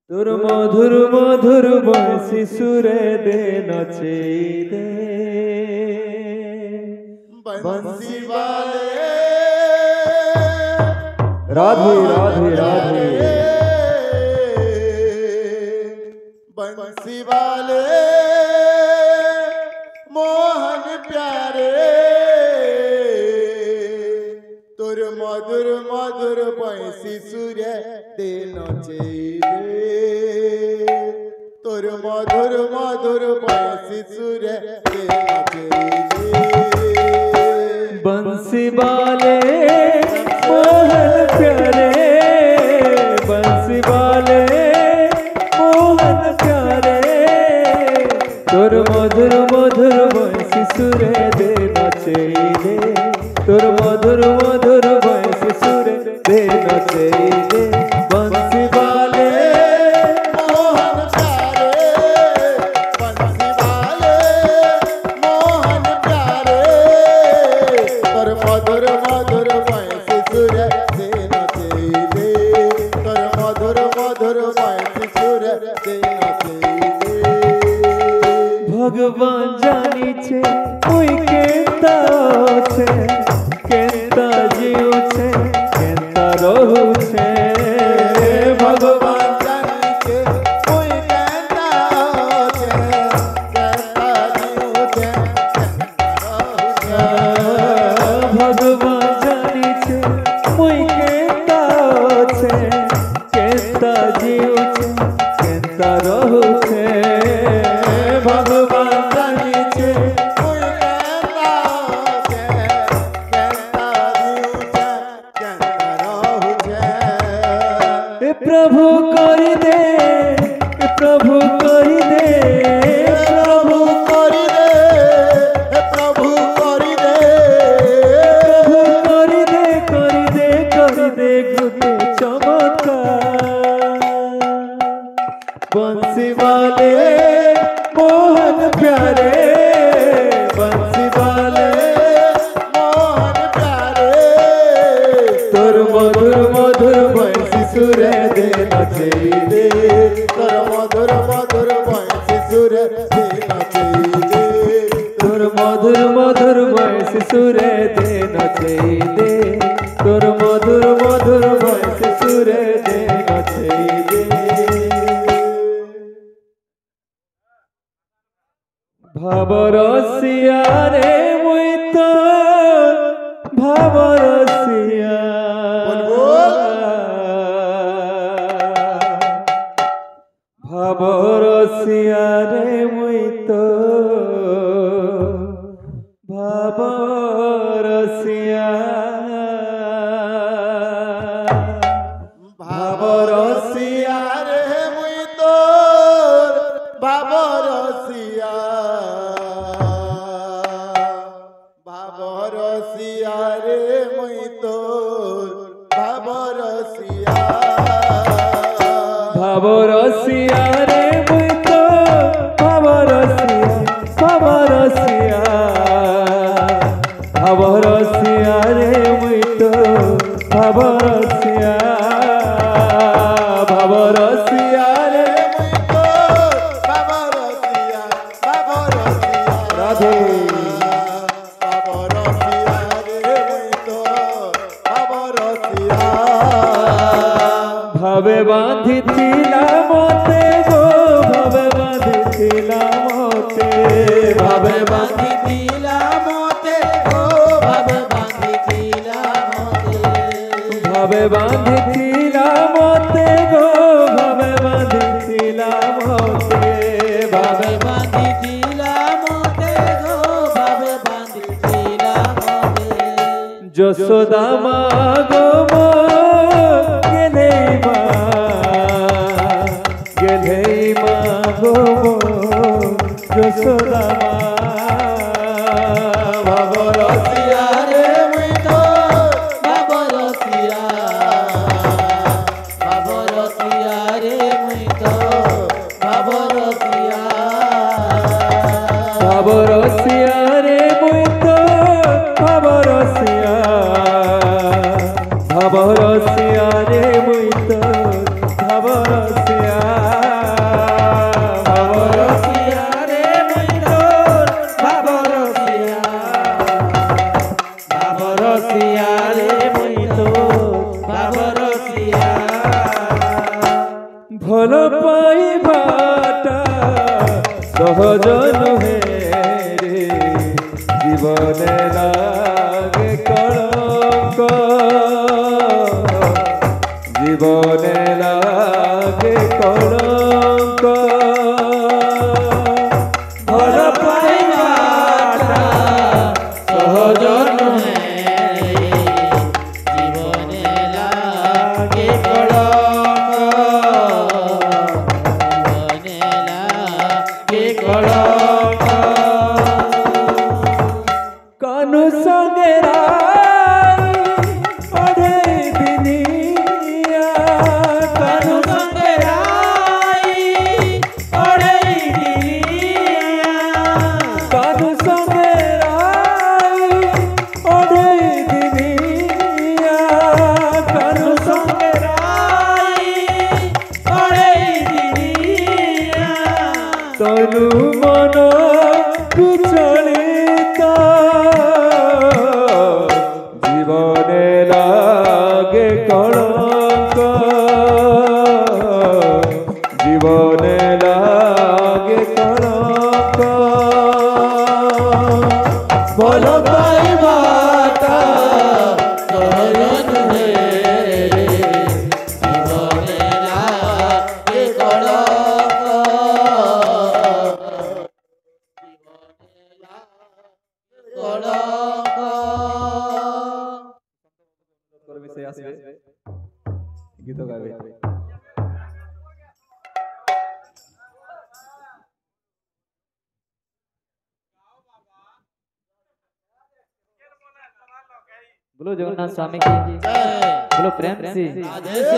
তোর মধুর মধুর বংশী সুরে দে নচে দে बंसी वाले राधे राधे राधे बंसी वाले मोहन प्यारे तोर मधुर मधुर बंसी सुरे दे नचे तोर मधुर मधुर बंसी सुरे दे नचे बंसी वाले मोहन प्यारे बंसी वाले मोहन प्यारे तोर मधुर मधुर बंसी सुरे दे नचे दे तोर मधुर मधुर बंसी सुरे दे नचे दे बंसी वाले मोहन प्यारे बंसी वाले मोहन प्यारे तोर मधुर मधुर बंसी सुरे दे नचे दे तोर मधुर मधुर बंसी सुरे दे नचे दे भगवान जानी छे कोई केता छे केता जीव छे केता रहू छे भगवान जानी छे कोई कहता छे कहता जीव छे भगवान जानी छे कोई केता छे केता जीव छे केता रहू छे भगवान जानी छे कोई कहता छे कहता जीव छे कहता रहू छे ए प्रभु करी दे ए प्रभु करी दे प्रभु करी दे हे प्रभु करी दे प्रभु करी दे करी दे करी दे गुटे चमत्कार बंसी वाले मोहन प्यारे बंसी वाले मोहन प्यारे तोर मधुर मधुर बंसी सुरे दे नचे दे तोर मधुर मधुर बंसी सुरे दे नचे दे तोर मधुर मधुर बंसी सुरे दे नचे दे तोर मधुर मधुर बंसी सुरे दे नचे दे भावरसिया रे मुई तो भावरसिया भावरसिया रे मुई तो भावरसिया भावरसिया रे मुई तोर भावरसिया भावरसिया रे मुई तोर भावरसिया भावरसिया रे मुई तो भावरसिया भावरसिया भावरसिया रे मुई तो भावरसिया भावरसिया रे मुई तोर भावरसिया भावरसिया राधे भावरसिया रे मुई तोर भावरसिया भावे बांधिथिला मोते गो भावे बांधिथिला मोते भावे बांधिथिला मोते ओ भावे बांधिथिला मोते भावे बांधिथिला मोते गो भावे बांधिथिला मोते भावे बांधिथिला मोते गो भावे बांधिथिला मोते যশোদা মা গো মো গেলেই মা গো মো যশোদা মা भावरसिया रे मुई तो भावरसिया भावरसिया रे मुई तो भावरसिया ভাবরসিয়া রে মুই তো ভাবরসিয়া ভাবর জীবনে লাগে কলঙ্ক ভাল পাইবাটা সহজ নহে জীবনে লাগে কলঙ্ক জীবনে লাগে কলঙ্ক কানু সঙ্গে রাই পড়ে দিনিয়া কানু সঙ্গে রাই ওরে দিনিয়া কানু সঙ্গে রাই পড়ে দিনিয়া কানু সঙ্গে রাই ওরে দিনিয়া তনু মন কুচলিত জীবনে লাগে কলঙ্ক জীবনে লাগে কলঙ্ক ভাল পাইবাটা সহজ নহে জীবনে লাগে কলঙ্ক জীবনে লাগে কলঙ্ক করবে সে আসবে গীত গাবে बोलो जगन्नाथ स्वामी की जय बोलो प्रेम से आदेश